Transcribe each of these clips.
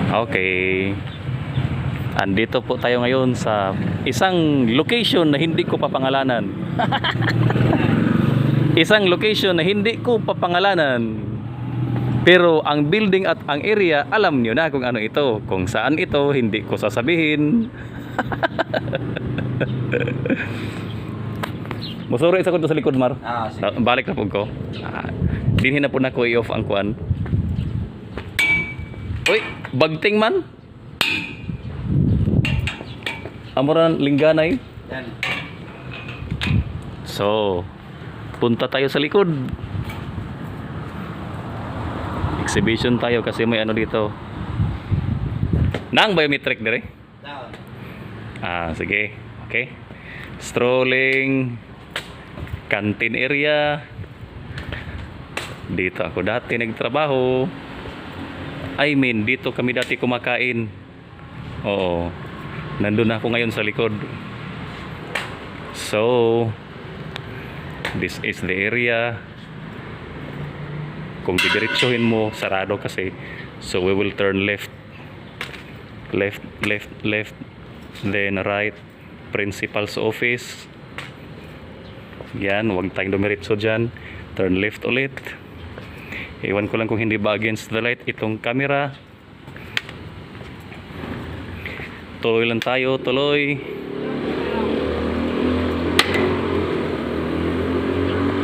Okay. Andito po tayo ngayon sa isang location na hindi ko papangalanan. Isang location na hindi ko papangalanan. Pero ang building at ang area, alam nyo na kung ano ito. Kung saan ito, hindi ko sasabihin. Musuro isa ko sa likod, Mar. Sige. Balik na po ko. Dinhin na po na ko i-off ang kuan. Uy, bagting man. Amuran lingganay. Yan. So, punta tayo sa likod. Exhibition tayo kasi may ano dito. Nang biometric dire? Down. Sige. Okay. Strolling. Canteen area. Dito ako dati nagtrabaho. I mean, dito kami dati kumakain. Oo. Nandun ako ngayon sa likod. So, this is the area. Kung didiretsuhin mo, sarado kasi. So, we will turn left. Left, left, left. Then right. Principal's office. Yan, huwag tayong dumiretso dyan. Turn left ulit. Iwan ko lang kung hindi ba against the light itong camera. Tuloy lang tayo, tuloy.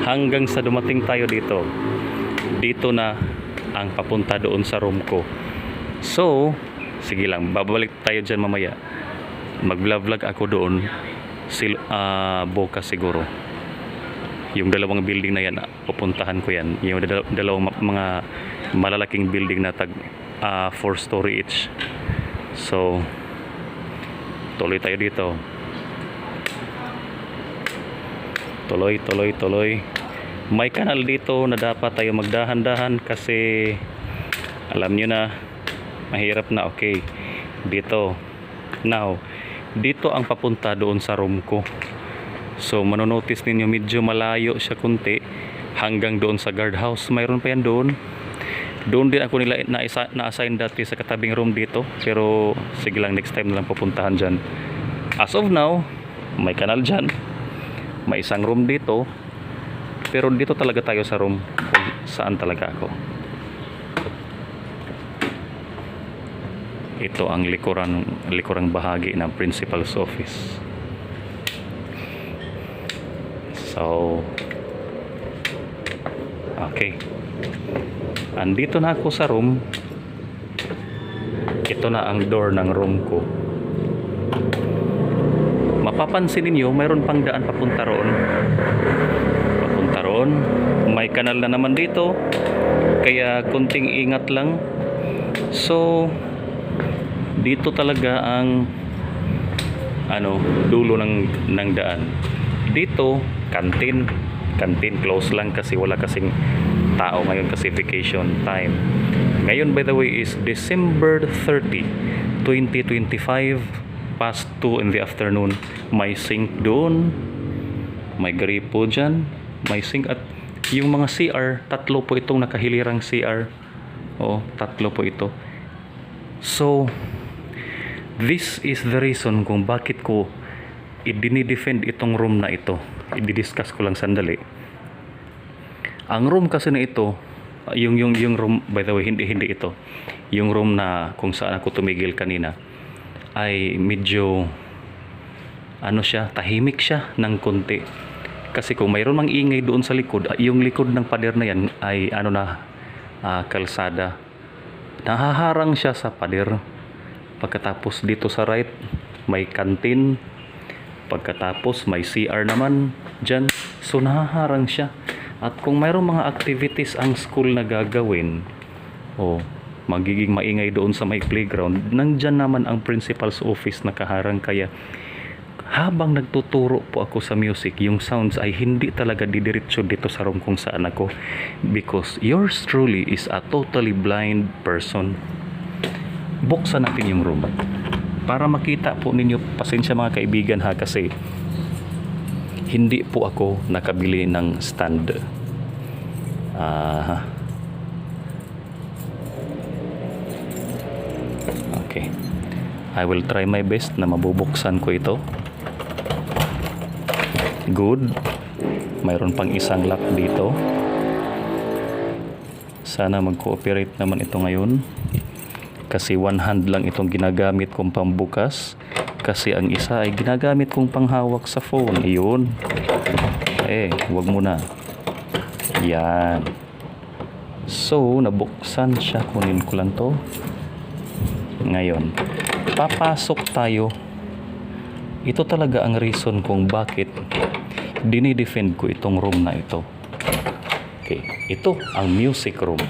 Hanggang sa dumating tayo dito. Dito na ang papunta doon sa room ko. So, sige lang, babalik tayo dyan mamaya. Mag-vlog ako doon. Bukas siguro. Yung dalawang building na yan, pupuntahan ko yan. Yung dalawang mga malalaking building na 4 story each. So, tuloy tayo dito. Tuloy, tuloy, tuloy. May kanal dito na dapat tayo magdahan-dahan kasi alam nyo na, mahirap na. Okay, dito. Now, dito ang papunta doon sa room ko. So, manonotice ninyo medyo malayo siya kunti hanggang doon sa guardhouse. Mayroon pa yan doon. Doon din ako nila na-assign dati sa katabing room dito. Pero, sige lang, next time na lang pupuntahan dyan. As of now, may kanal dyan. May isang room dito. Pero dito talaga tayo sa room kung saan talaga ako. Ito ang likurang bahagi ng principal's office. So, okay. Andito na ako sa room. Ito na ang door ng room ko. Mapapansin niyo, mayroon pang daan papunta roon. Papunta roon. May kanal na naman dito. Kaya kunting ingat lang. So, dito talaga ang dulo ng daan. Dito, canteen close lang kasi wala kasing tao ngayon kasi vacation time. Ngayon, by the way, is December 30, 2025, past 2 in the afternoon. May sink doon, may gripo dyan, may sink, at yung mga CR, tatlo po itong nakahilirang CR. Tatlo po ito. So, this is the reason kung bakit ko i-dinidefend itong room na ito. I-discuss ko lang sandali. Ang room kasi na ito, yung room, by the way, hindi ito. Yung room na kung saan ako tumigil kanina ay medyo tahimik siya ng konti. Kasi kung mayroon mang ingay doon sa likod, yung likod ng pader na yan ay kalsada. Nahaharang siya sa pader. Pagkatapos dito sa right, may canteen. Pagkatapos may CR naman dyan. So nahaharang siya. At kung mayroong mga activities ang school na gagawin, magiging maingay doon sa may playground, nandyan naman ang principal's office nakaharang. Kaya habang nagtuturo po ako sa music, yung sounds ay hindi talaga didiretso dito sa room kung saan ako. Because yours truly is a totally blind person. Buksan natin yung room para makita po ninyo. Pasensya mga kaibigan ha, kasi hindi po ako nakabili ng stand. Okay. I will try my best na mabubuksan ko ito. Good. Mayroon pang isang lock dito. Sana mag-cooperate naman ito ngayon. Kasi one hand lang itong ginagamit kong pambukas. Kasi ang isa ay ginagamit kong panghawak sa phone. Iyon. Wag mo na. Yan. So, nabuksan siya. Kunin ko lang to. Ngayon, papasok tayo. Ito talaga ang reason kung bakit dinidefend ko itong room na ito. Okay, ito ang music room.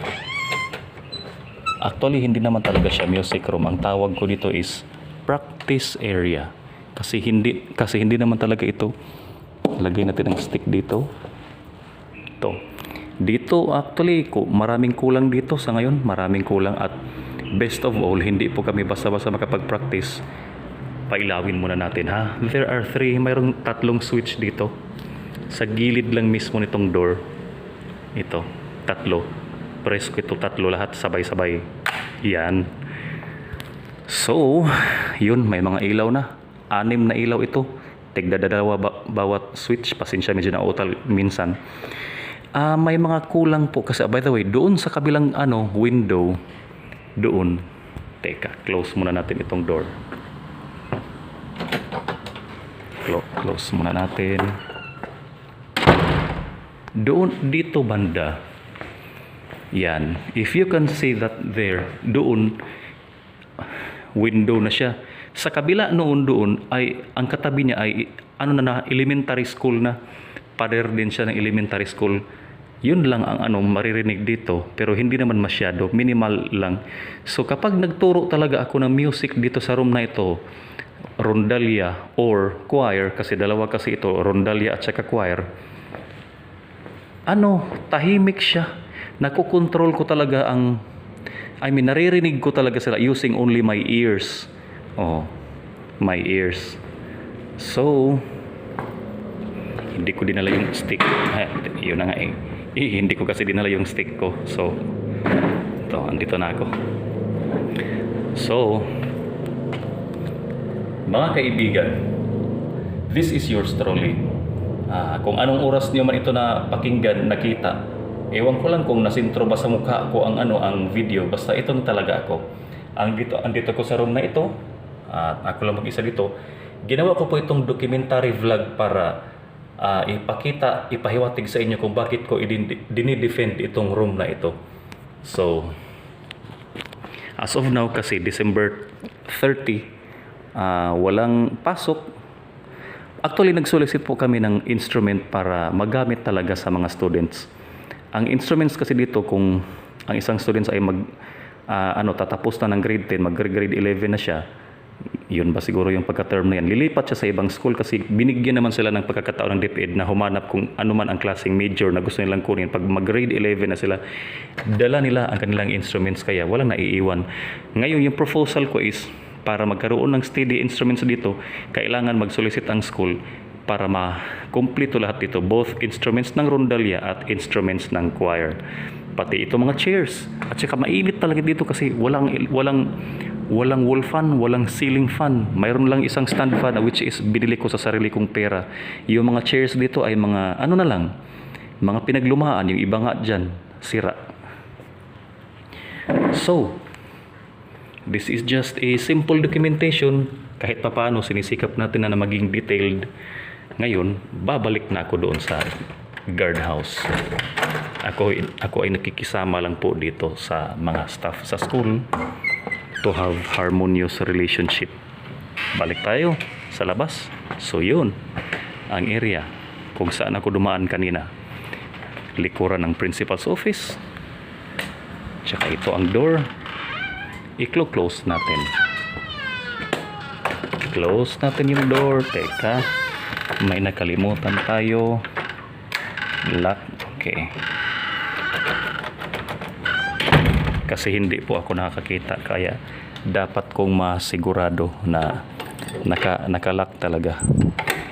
Actually, hindi naman talaga siya music room. Ang tawag ko dito is practice area. Kasi hindi naman talaga ito. Lagay natin ang stick dito. Ito. Dito actually, maraming kulang dito sa ngayon. Maraming kulang at best of all, hindi po kami basta-basta makapag-practice. Pailawin muna natin ha. There are mayroong 3 switch dito. Sa gilid lang mismo nitong door. Ito, 3. Press ko ito 3 lahat sabay-sabay. Yan. So, yun, may mga ilaw na. 6 na ilaw ito. Tigdadalawa bawat switch. Pasensya, medyo nautal minsan. May mga kulang po kasi by the way, doon sa kabilang window, doon. Teka, close muna natin itong door. Close muna natin. Doon, dito banda. Yan. If you can see that there, doon, window na siya. Sa kabila doon ay, ang katabi niya ay, elementary school na. Pader din siya ng elementary school. Yun lang ang maririnig dito. Pero hindi naman masyado. Minimal lang. So kapag nagturo talaga ako ng music dito sa room na ito, rondalya or choir, kasi dalawa kasi ito, rondalya at saka choir, tahimik siya. Nakokontrol ko talaga naririnig ko talaga sila using only my ears. My ears. So, hindi ko dinala yung stick. Yun na nga hindi ko kasi dinala yung stick ko. So, ito, andito na ako. So, mga kaibigan, this is yours truly. Kung anong oras niyo man ito na pakinggan, nakita, ewan ko lang kung nasintro ba sa mukha ko ang video, basta ito talaga ako. Andito ko sa room na ito, at ako lang mag-isa dito. Ginawa ko po itong documentary vlog para ipahiwatig sa inyo kung bakit ko dinidefend itong room na ito. So, as of now kasi December 30, walang pasok. Actually, nag-solicit po kami ng instrument para magamit talaga sa mga students. Ang instruments kasi dito, kung ang isang students ay tatapos na ng grade 10, mag-grade 11 na siya, yun ba siguro yung pagka-term na yan. Lilipat siya sa ibang school kasi binigyan naman sila ng pagkakataon ng DepEd na humanap kung ano man ang klaseng major na gusto nilang kunin. Pag mag-grade 11 na sila, dala nila ang kanilang instruments kaya walang naiiwan. Ngayon, yung proposal ko is para magkaroon ng steady instruments dito, kailangan mag-solicit ang school para ma-kumplito lahat dito, both instruments ng rondalya at instruments ng choir. Pati ito mga chairs. At saka mainit talaga dito kasi walang wall fan, walang ceiling fan. Mayroon lang isang stand fan which is binili ko sa sarili kong pera. Yung mga chairs dito ay mga mga pinaglumaan. Yung iba nga dyan, sira. So, this is just a simple documentation. Kahit papaano sinisikap natin na maging detailed. Ngayon, babalik na ako doon sa guardhouse. Ako ay nakikisama lang po dito sa mga staff sa school to have harmonious relationship. Balik tayo sa labas. So yun, ang area kung saan ako dumaan kanina. Likuran ng principal's office. Tsaka ito ang door. I-close natin. Close natin yung door. Teka. May nakalimutan tayo. Lock. Okay. Kasi hindi po ako nakakakita. Kaya dapat kong masigurado na nakalock talaga.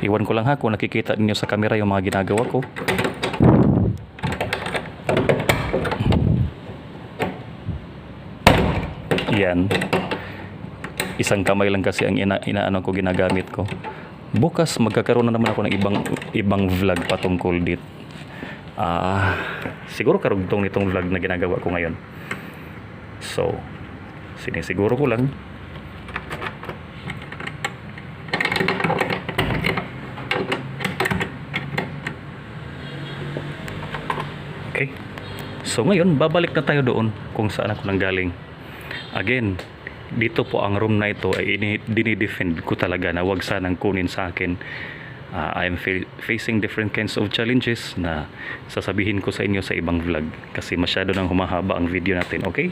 Iwan ko lang ha kung nakikita ninyo sa camera yung mga ginagawa ko. Yan. isang kamay lang kasi ang inaano ko, ginagamit ko. Bukas magkakaroon na naman ako ng ibang vlog patungkol dito. Siguro karugtong nitong vlog na ginagawa ko ngayon. So, sinisiguro ko lang. Okay. So ngayon, babalik na tayo doon kung saan ako nanggaling. Again, dito po ang room na ito ay dinidefend ko talaga na wag sanang kunin sa akin. I'm facing different kinds of challenges na sasabihin ko sa inyo sa ibang vlog kasi masyado nang humahaba ang video natin, okay?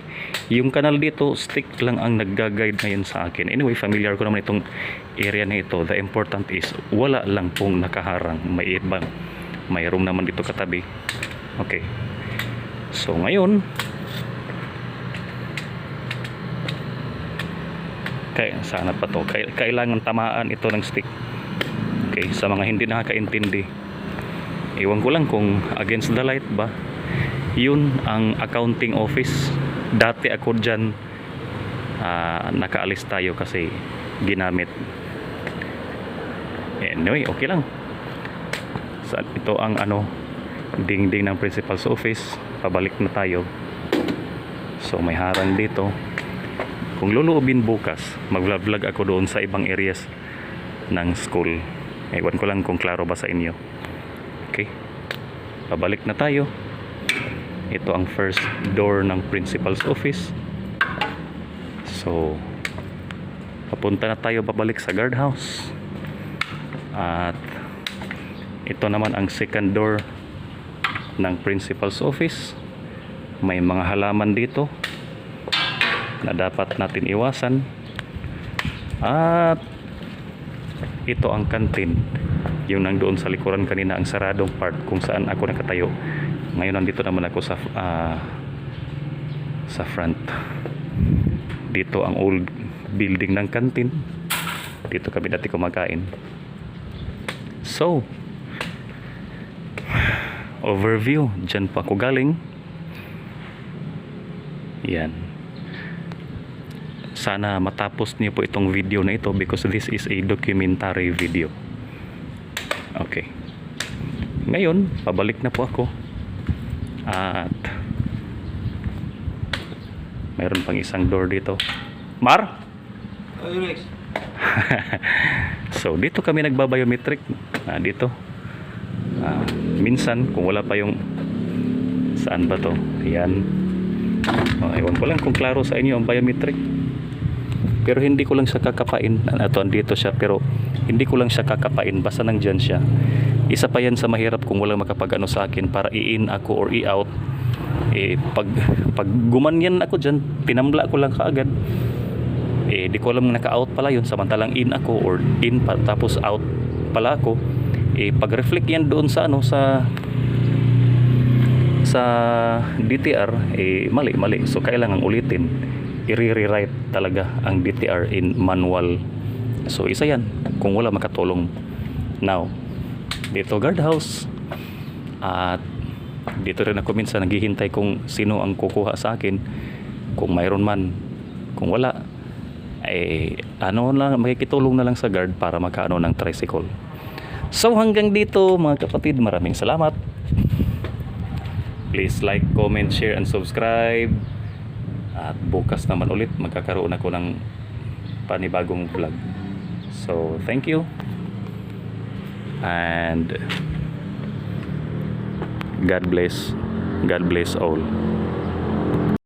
Yung kanal dito, stick lang ang nagga-guide ngayon sa akin. Anyway, familiar ko naman itong area na ito. The important is, wala lang pong nakaharang. May room naman dito katabi. Okay. So, ngayon, sana pa to? Kailangan tamaan ito ng stick. Okay, sa mga hindi nakakaintindi, iwan ko lang kung against the light ba. Yun ang accounting office. Dati ako dyan, nakaalis tayo kasi ginamit. Anyway, okay lang. Ito ang dingding ng principal's office. Pabalik na tayo. So may harang dito. Kung luluubin bukas, mag-vlog ako doon sa ibang areas ng school. Ewan ko lang kung klaro ba sa inyo. Okay. Pabalik na tayo. Ito ang first door ng principal's office. So, papunta na tayo pabalik sa guardhouse. At ito naman ang second door ng principal's office. May mga halaman dito na dapat natin iwasan. At ito ang kantin, yung nandoon sa likuran kanina, ang saradong part kung saan ako nakatayo. Ngayon nandito naman ako sa front. Dito ang old building ng kantin. Dito kami dati kumakain. So, overview, dyan pa ako galing. Yan. Sana matapos niyo po itong video na ito because this is a documentary video. Okay. Ngayon, pabalik na po ako. At mayroon pang isang door dito. Mar? Oh, Rex. So, dito kami nagbabiometric. Dito. Minsan, kung wala pa yung saan ba to? Ayan. Ewan ko lang kung klaro sa inyo ang biometric. Pero hindi ko lang siya kakapain. Andito siya pero hindi ko lang siya kakapain. Basta nandyan siya. Isa pa yan sa mahirap kung walang makapag-ano sa akin para i-in ako or i-out. Pag gumanyan ako dyan, tinambla ko lang kaagad. Di ko alam naka-out pala yun. Samantalang in ako or in pa, tapos out pala ako. Pag-reflect yan doon sa sa DTR, mali. So kailangan ulitin. I-rewrite talaga ang DTR in manual. So isa yan kung wala makatulong. Now, dito guardhouse. At dito rin ako minsan naghihintay kung sino ang kukuha sa akin. Kung mayroon man. Kung wala, makikitulong na lang sa guard para makaano ng tricycle. So hanggang dito mga kapatid, maraming salamat. Please like, comment, share, and subscribe. At bukas naman ulit magkakaroon ako ng panibagong vlog. So thank you. And God bless all.